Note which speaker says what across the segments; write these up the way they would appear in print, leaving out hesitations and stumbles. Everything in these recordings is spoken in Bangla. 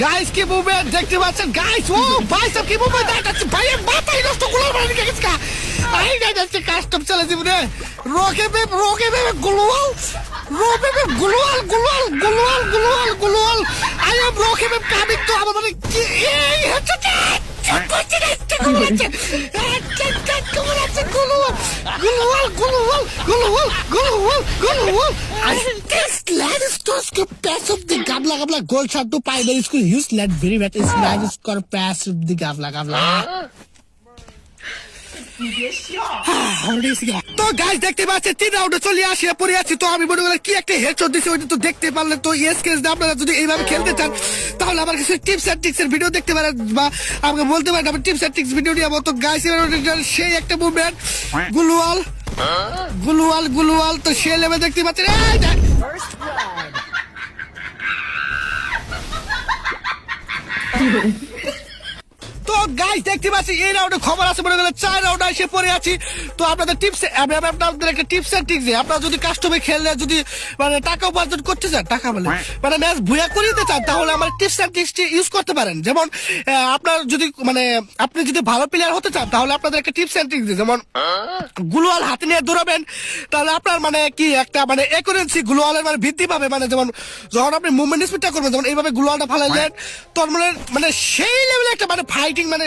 Speaker 1: গাইস কি মুভমেন্ট দেখতে পাচ্ছেন গাইস, ও ভাই সব কি মুভমেন্ট দেখাচ্ছে ভাই, মাথায় নষ্ট গুলাল মারি গেছে কা আই যাচ্ছে কাস্টম চলে জীবনে রোকে বে গুলাল রোকে বে গুলাল গুলাল গুলাল গুলাল গুলাল আই এম রোকে বে কামিং তো আমাদের কি এই হচ্ছে Gabla gabla gold shot to primary school use led very bad is live score pass the gabla gabla তো গাইস দেখতে পাচ্ছেন 3 রাউন্ডে চলে আসিয়া পড়ে আছি। তো আমি মনে করি কি একটা হেডশট দিছি ওইটা তো দেখতে পারলেন। তো এসকেস আপনারা যদি এইভাবে খেলতে চান তাহলে আমার কাছে টিপস এন্ড ট্রিক্স এর ভিডিও দেখতে পারেন বা আমাকে বলতে পারেন আমি টিপস এন্ড ট্রিক্স ভিডিও নিয়ে আসবো। তো গাইস সেই একটা মুভমেন্ট গুলওয়াল গুলওয়াল গুলওয়াল তো সে লেভেল দেখতে পাচ্ছেন। এই দেখ তো গাইস দেখতে পাচ্ছি এই রাউন্ডে খবর আছে মনে গেলে 4 রাউন্ড এসে পড়ে আছি। তো আপনাদের টিপস আমি আপনাদের একটা টিপস এন্ড ট্রিক্স আপনারা যদি কাস্টমে খেললে যদি মানে টাকা উপার্জন করতে চান, টাকা মানে ম্যাচ ভুয়া করে দিতে চান তাহলে আমার টিপস এন্ড ট্রিক্সটি ইউজ করতে পারেন। যেমন আপনার যদি মানে আপনি যদি ভালো প্লেয়ার হতে চান তাহলে আপনাদের একটা টিপস এন্ড ট্রিক্স যেমন গ্লোয়াল হাতে নিয়ে দৌড়াবেন তাহলে আপনার মানে কি একটা মানে একুরেন্সি গ্লোয়ালের মানে বৃদ্ধি পাবে। মানে যেমন যখন আপনি মুভমেন্ট স্পিডটা করবেন যেমন এইভাবে গ্লোয়ালটা ফালাইলেন তোর মানে সেই লেভেলে একটা মানে ফাইটিং মানে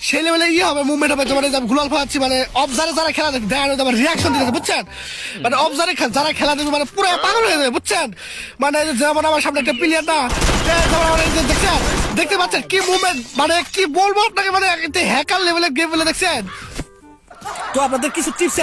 Speaker 1: সেই লেভেলে ইয়ে হবে মুভমেন্ট হবে। যেমন গ্লোয়াল ফালাচ্ছি মানে অবজারে যারা খেলা দেখে দেখা রিয়াকশন দিতেছে বুঝছেন, মানে অবজারে যারা খেলা দেখবে মানে পুরো পাগল হয়ে যাবে বুঝছেন। মানে যেমন আমার সামনে একটা প্লেয়ার না দেখছেন দেখতে পাচ্ছেন কি মুভমেন্ট মানে কি বলবো আপনাকে মানে হ্যাকার লেভেলের গেম বলে দেখছেন। তো আপনাদের কিছু টিপস